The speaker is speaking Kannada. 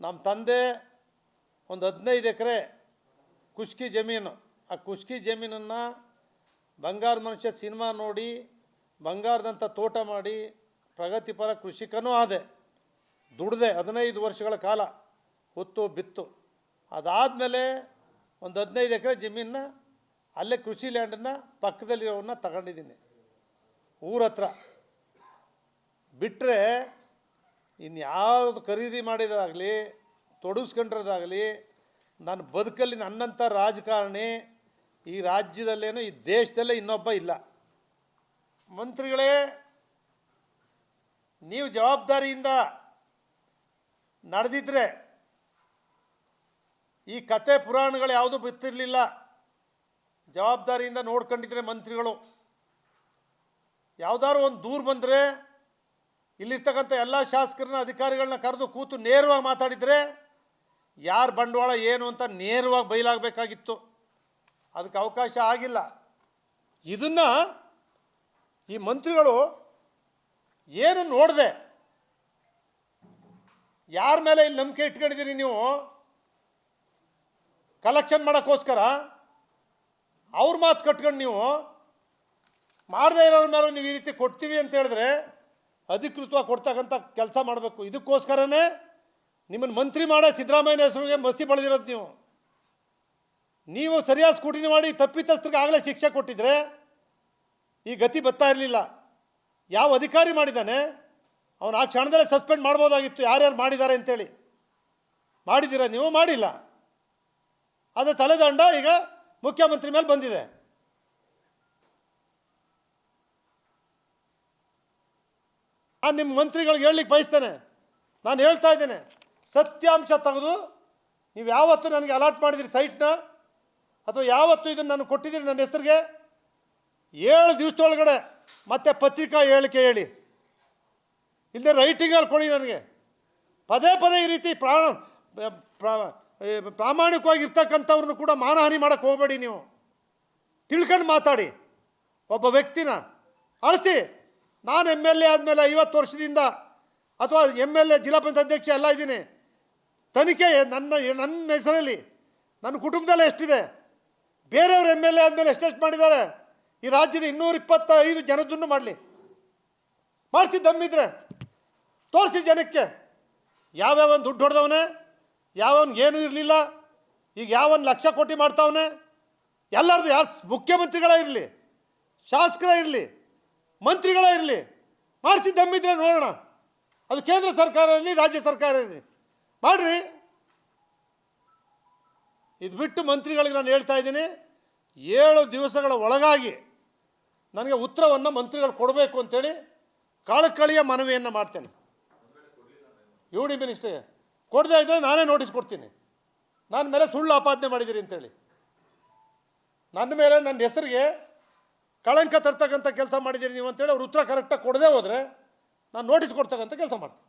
ನಮ್ಮ ತಂದೆ ಒಂದು 15 ಎಕರೆ ಕುಷ್ಕಿ ಜಮೀನು, ಆ ಕುಷ್ಕಿ ಜಮೀನನ್ನು ಬಂಗಾರದ ಮನುಷ್ಯ ಸಿನಿಮಾ ನೋಡಿ ಬಂಗಾರದಂಥ ತೋಟ ಮಾಡಿ ಪ್ರಗತಿಪರ ಕೃಷಿಕನೂ ಆದೆ, ದುಡ್ದೆ 15 ವರ್ಷಗಳ ಕಾಲ ಹೊತ್ತು ಬಿತ್ತು. ಅದಾದಮೇಲೆ ಒಂದು 15 ಎಕರೆ ಜಮೀನನ್ನ ಅಲ್ಲೇ ಕೃಷಿ ಲ್ಯಾಂಡನ್ನು ಪಕ್ಕದಲ್ಲಿರೋವನ್ನ ತಗೊಂಡಿದ್ದೀನಿ ಊರ ಹತ್ರ. ಬಿಟ್ಟರೆ ಇನ್ಯಾವುದು ಖರೀದಿ ಮಾಡಿದಾಗಲಿ ತೊಡಗಿಸ್ಕೊಂಡಿರೋದಾಗಲಿ ನನ್ನ ಬದುಕಲ್ಲಿ ನನ್ನಂಥ ರಾಜಕಾರಣಿ ಈ ರಾಜ್ಯದಲ್ಲೇನೋ ಈ ದೇಶದಲ್ಲೇ ಇನ್ನೊಬ್ಬ ಇಲ್ಲ. ಮಂತ್ರಿಗಳೇ, ನೀವು ಜವಾಬ್ದಾರಿಯಿಂದ ನಡೆದಿದ್ದರೆ ಈ ಕತೆ ಪುರಾಣಗಳು ಯಾವುದೂ ಬಿತ್ತಿರಲಿಲ್ಲ. ಜವಾಬ್ದಾರಿಯಿಂದ ನೋಡ್ಕೊಂಡಿದ್ರೆ ಮಂತ್ರಿಗಳು ಯಾವುದಾದ್ರು ಒಂದು ದೂರು ಬಂದರೆ ಇಲ್ಲಿರ್ತಕ್ಕಂಥ ಎಲ್ಲ ಶಾಸಕರನ್ನ ಅಧಿಕಾರಿಗಳನ್ನ ಕರೆದು ಕೂತು ನೇರವಾಗಿ ಮಾತಾಡಿದರೆ ಯಾರ ಬಂಡವಾಳ ಏನು ಅಂತ ನೇರವಾಗಿ ಬಯಲಾಗಬೇಕಾಗಿತ್ತು. ಅದಕ್ಕೆ ಅವಕಾಶ ಆಗಿಲ್ಲ. ಇದನ್ನು ಈ ಮಂತ್ರಿಗಳು ಏನು ನೋಡಿದೆ, ಯಾರ ಮೇಲೆ ಇಲ್ಲಿ ನಂಬಿಕೆ ಇಟ್ಕೊಂಡಿದ್ದೀರಿ ನೀವು? ಕಲೆಕ್ಷನ್ ಮಾಡೋಕ್ಕೋಸ್ಕರ ಅವ್ರ ಮಾತು ಕಟ್ಕೊಂಡು ನೀವು ಮಾಡದೇ ಇರೋರ ಮೇಲೆ ನೀವು ಈ ರೀತಿ ಕೊಡ್ತೀವಿ ಅಂತ ಹೇಳಿದ್ರೆ ಅಧಿಕೃತವಾಗಿ ಕೊಡ್ತಕ್ಕಂಥ ಕೆಲಸ ಮಾಡಬೇಕು. ಇದಕ್ಕೋಸ್ಕರನೇ ನಿಮ್ಮನ್ನು ಮಂತ್ರಿ ಮಾಡೋ ಸಿದ್ದರಾಮಯ್ಯನ ಹೆಸರಿಗೆ ಮಸಿ ಬೆಳೆದಿರೋದು. ನೀವು ಸರಿಯಾದ ಸ್ಕೂಟಿನಿ ಮಾಡಿ ತಪ್ಪಿತಸ್ಥರಿಗೆ ಆಗಲೇ ಶಿಕ್ಷೆ ಕೊಟ್ಟಿದ್ರೆ ಈ ಗತಿ ಬರ್ತಾ ಇರಲಿಲ್ಲ. ಯಾವ ಅಧಿಕಾರಿ ಮಾಡಿದ್ದಾನೆ ಅವನು ಆ ಕ್ಷಣದಲ್ಲೇ ಸಸ್ಪೆಂಡ್ ಮಾಡ್ಬೋದಾಗಿತ್ತು, ಯಾರ್ಯಾರು ಮಾಡಿದ್ದಾರೆ ಅಂತೇಳಿ. ಮಾಡಿದ್ದೀರಾ ನೀವು? ಮಾಡಿಲ್ಲ. ಅದು ತಲೆದಂಡ ಈಗ ಮುಖ್ಯಮಂತ್ರಿ ಮೇಲೆ ಬಂದಿದೆ. ನಾನು ನಿಮ್ಮ ಮಂತ್ರಿಗಳಿಗೆ ಹೇಳಲಿಕ್ಕೆ ಬಯಸ್ತೇನೆ, ನಾನು ಹೇಳ್ತಾ ಇದ್ದೇನೆ, ಸತ್ಯಾಂಶ ತೆಗೆದು ನೀವು ಯಾವತ್ತು ನನಗೆ ಅಲಾಟ್ ಮಾಡಿದಿರಿ ಸೈಟ್ನ, ಅಥವಾ ಯಾವತ್ತು ಇದನ್ನು ನಾನು ಕೊಟ್ಟಿದ್ದೀರಿ ನನ್ನ ಹೆಸರಿಗೆ, 7 ದಿವಸದೊಳಗಡೆ ಮತ್ತೆ ಪತ್ರಿಕಾ ಹೇಳಿಕೆ ಹೇಳಿ, ಇಲ್ಲದೆ ರೈಟಿಂಗಲ್ಲಿ ಕೊಡಿ ನನಗೆ. ಪದೇ ಪದೇ ಈ ರೀತಿ ಪ್ರಾಮಾಣಿಕವಾಗಿರ್ತಕ್ಕಂಥವ್ರನ್ನು ಕೂಡ ಮಾನಹಾನಿ ಮಾಡೋಕ್ಕೆ ಹೋಗಬೇಡಿ. ನೀವು ತಿಳ್ಕೊಂಡು ಮಾತಾಡಿ. ಒಬ್ಬ ವ್ಯಕ್ತಿನ ಅಳಿಸಿ, ನಾನು MLA ಆದಮೇಲೆ 50 ವರ್ಷದಿಂದ ಅಥವಾ MLA ಜಿಲ್ಲಾ ಪಂಚಾಯತ್ ಅಧ್ಯಕ್ಷ ಎಲ್ಲ ಇದ್ದೀನಿ. ತನಿಖೆ ನನ್ನ ಹೆಸರಲ್ಲಿ ನನ್ನ ಕುಟುಂಬದಲ್ಲೇ ಎಷ್ಟಿದೆ, ಬೇರೆಯವರು MLA ಆದಮೇಲೆ ಎಷ್ಟೆಷ್ಟು ಮಾಡಿದ್ದಾರೆ, ಈ ರಾಜ್ಯದ 225 ಜನದನ್ನು ಮಾಡಲಿ. ಮಾಡಿಸಿ ದಮ್ಮಿದ್ರೆ ತೋರಿಸಿ ಜನಕ್ಕೆ. ಯಾವ್ಯಾವನು ದುಡ್ಡು ಹೊಡೆದವನೇ, ಯಾವನ್ ಏನೂ ಇರಲಿಲ್ಲ, ಈಗ ಯಾವನ್ ಲಕ್ಷ ಕೋಟಿ ಮಾಡ್ತಾವನೆ, ಎಲ್ಲರದು ಯಾರು ಮುಖ್ಯಮಂತ್ರಿಗಳೇ ಇರಲಿ, ಶಾಸಕರೇ ಇರಲಿ, ಮಂತ್ರಿಗಳೇ ಇರಲಿ, ಮಾಡಿಸಿ ದಮ್ಮಿದ್ರೆ ನೋಡೋಣ. ಅದು ಕೇಂದ್ರ ಸರ್ಕಾರ ಇರಲಿ, ರಾಜ್ಯ ಸರ್ಕಾರ ಇರಲಿ, ಮಾಡಿರಿ. ಇದು ಬಿಟ್ಟು ಮಂತ್ರಿಗಳಿಗೆ ನಾನು ಹೇಳ್ತಾ ಇದ್ದೀನಿ, 7 ದಿವಸಗಳ ಒಳಗಾಗಿ ನನಗೆ ಉತ್ತರವನ್ನು ಮಂತ್ರಿಗಳು ಕೊಡಬೇಕು ಅಂತೇಳಿ ಕಳಕಳಿಯ ಮನವಿಯನ್ನು ಮಾಡ್ತೇನೆ. UD ಮಿನಿಸ್ಟ್ರಿಗೆ ಕೊಡದೇ ಇದ್ದರೆ ನಾನೇ ನೋಟಿಸ್ ಕೊಡ್ತೀನಿ. ನನ್ನ ಮೇಲೆ ಸುಳ್ಳು ಆಪಾದನೆ ಮಾಡಿದ್ದೀರಿ ಅಂತೇಳಿ, ನನ್ನ ಮೇಲೆ ನನ್ನ ಹೆಸರಿಗೆ ಕಳಂಕ ತರ್ತಕ್ಕಂಥ ಕೆಲಸ ಮಾಡಿದ್ದೀರಿ ನೀವು ಅಂತೇಳಿ ಅವ್ರು ಉತ್ತರ ಕರೆಕ್ಟಾಗಿ ಕೊಡದೇ ಹೋದರೆ ನಾನು ನೋಟಿಸ್ ಕೊಡ್ತಕ್ಕಂಥ ಕೆಲಸ ಮಾಡ್ತೀನಿ.